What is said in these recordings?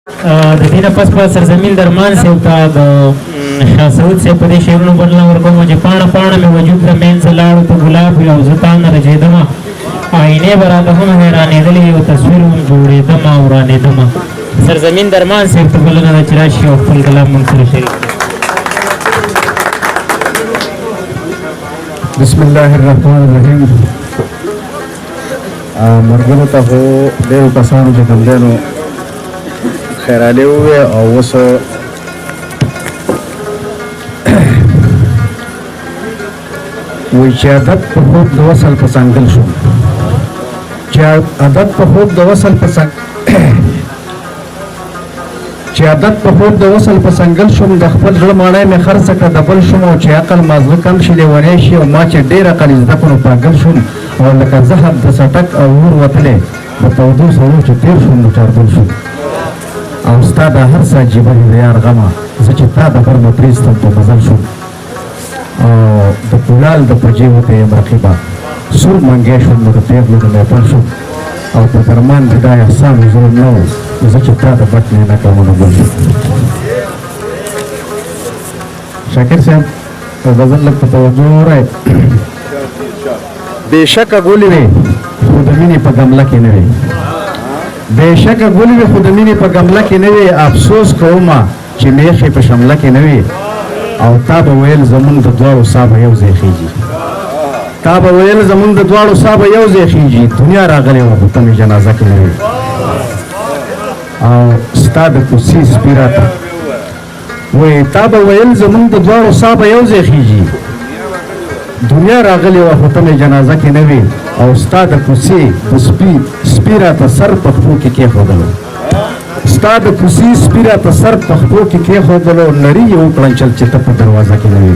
د دې نه پس په سرزمین درمان سے تا د شاه سعود سے په دې شعرونو بدلا ورکوم چې پاڼه پاڼه مې وجود د مینځ لاړو په ګلاب یو زتان رجیدم آینه براته هم حیرانېدلې یو تصویر هم جوړېدم او رانېدم سرزمین درمان سے په بلنه د چراشي او خپل کلام منصور شریف بسم الله الرحمن الرحیم مرګونو ته خو ډېرو کسانو چې کوم دی نو خیرالی ووی او اوس وایي چې عادت په خوب د وصل په څنګل شو چې عادت په خوب د وصل په چې عادت په خوب د وصل په څنګل شوم د خپل زړه ماڼۍ مې خرڅه کړه د بل شوم او چې عقل مازغه کم شي لیونی شي او ما چې ډېر عقل زده کړو پاگل شوم او لکه زهر د څټک او اور وتلی د تودو سړو چې تېر شوم نو چارګل شوم او ستا د هر څه عجیبه د یار غمه زه چې تا د غرمه پرېستم په مزل شوم او د کولال د پجې وته یم رقیبه سور منګی شوم نو د پېغلو نه محفل شوم او په درمان د دا احسان ظلم نه و زه چې تا د بټ نه کوم نو ګل شوم شاکر صاحب غزل لږ په توجه ووایئ بېشکه ګولې وې خو د مینې په ګمله کې نه وې بېشکه ګولې وې خو د مینې په ګمله کې نه وې افسوس کومه چې میخې په شمله کې نه وې او تا به ویل زمونږ د دواړو سا به یو ځای خیږي تا به ویل زمونږ د دواړو سا به یو ځای خیږي دنیا راغلې وه خو ته مې جنازه کې نه وې او ستا د کوڅې سپي راته وایي تا به ویل زمونږ د دواړو سا به یو ځای خیږي دنیا راغلی وه خو ته مې جنازه کې نه وې او ستا د کوڅې د سپي راته سر په خپو کې کېښودلو ستا د کوڅې سپي راته سر په خپو کې کېښودلو نري یې وکړنچل چې ته په دروازه کې نه وې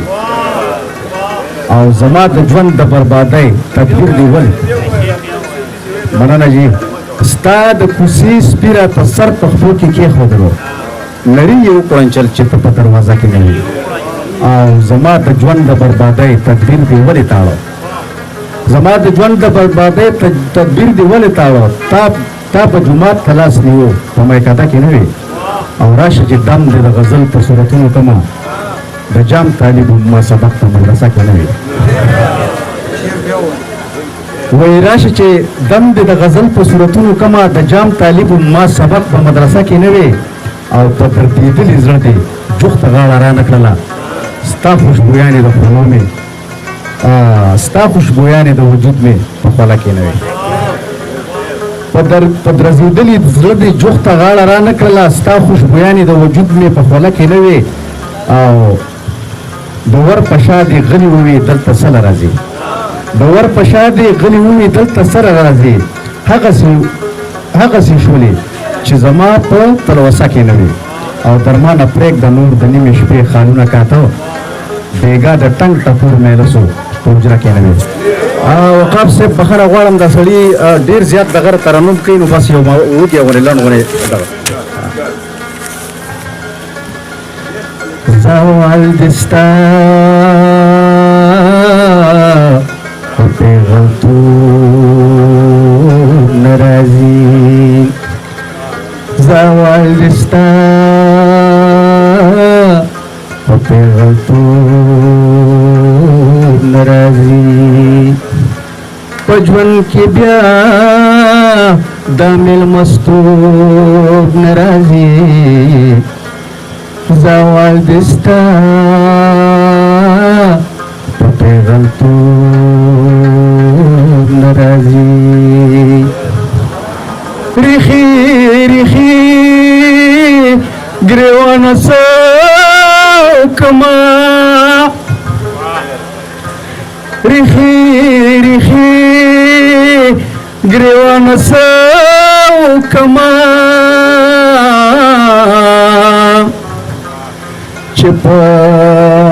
او زما د ژوند د بربادۍ تدبیر دې ولې مننه جي ستا د کوڅې سپي راته سر په خپو کې کېښودلو نري یې وکړنچل چې ته په دروازه کې نه وې او زما د ژوند د بربادۍ تدبیر دې ولې تاړه زما د ژوند د بربادۍ تدبیر دې ولې تاړه تا په جومات ته لاس نیو په میکده کې نه وې او راشه چې دم دې د غزل په صورتونو ته ما د جام طالب ما سبق په مدرسه کې نه وې وایي راشه چې دم دې د غزل په صورتونو کما د جام طالب ما سبق په مدرسه کې نه وې او په ترتیبلي زړه دې جوخته غاړه رانه کړله ستا خوشبویانې د خولو مې ستا خوشبویانې د وجود مې په خوله کې نه وې په درزېدلي زړه دې جوخته غاړه رانه کړله ستا خوشبویانې د وجود مې په خوله کې نه وې او د ور په شا دې غلي ووې دلته سله راځي د ور په شا دې غلي ووې دلته سره راځي هغسې شولې چې زما په تلوسه کې نه وې او درمانه پرېږده نور د نیمې شپې خالونه کاته بېګا د ټنګ ټکور میله سو په حجره کې نه وې وقاف صاحب بخښنه غواړم دا سړي ډېر زیات دغه ترنم کوي نو بس یو وږي غونې لنډ غونې زوال دې ستا په پېغلتوب نه راځي زوال دې ستا په پېغلتوب نه راځي په ژوند کې بیا دا مېلمستوب نه راځي زوال دې ستا په پېغلتوب نه راځي ریخي ریخي ګریوانه سوکما ریخي ریخي ګریوانه سوکما چې په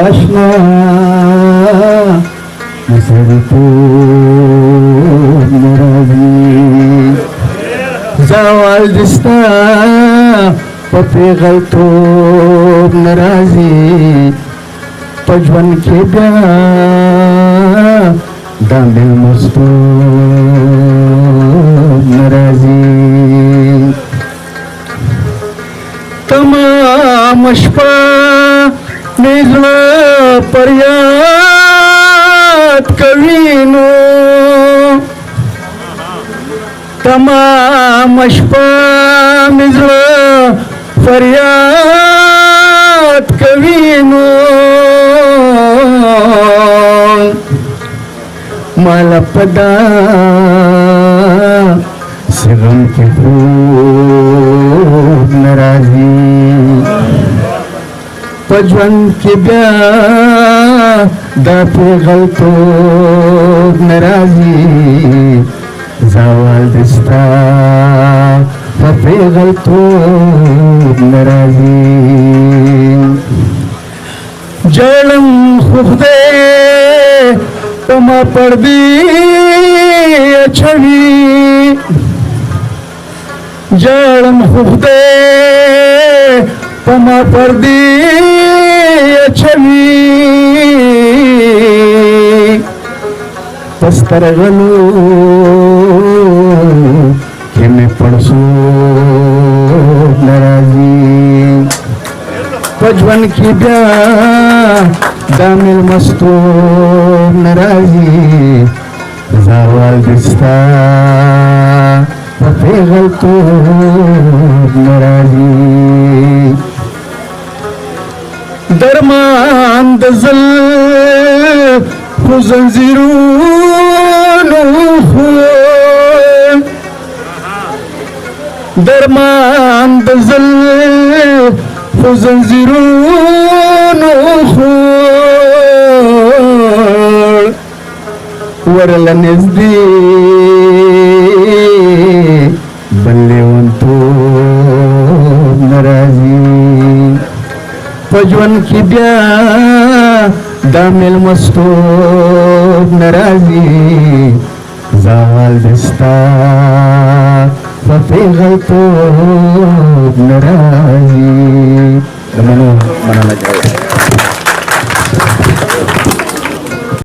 اشنا سړیتوب نه راځي زوال دې ستا په پېغلتوب نه راځي په ژوند کې بیا دا مېلمستوب نه راځي तमाम शपा मेघला पर्यात कवीनो तमाम शपा मेघला पर्यात कवीनो माला पदा से गम की खूब नाराजी पजवन के ब्या दापे गलतो नाराजी जावाल दिस्ता पपे गलतो नाराजी जलम खुदे तमा पर्दी छवि जलम खुदे तमा पर्दी छवि पस्तर गलो के मैं पड़सो नाराजी पजवन की ब्या दामिल मस्तो नाराजी जावाल दिस्ता पपे गलतो नाराजी दरमान दजल जंजीरों दरमान दजल जंजीरों वरल नजदी बल्लेवंतो नाराजी पजवन की ब्या दामिल मस्तो नाराजी जावाल दिस्ता पपे गलतो नाराजी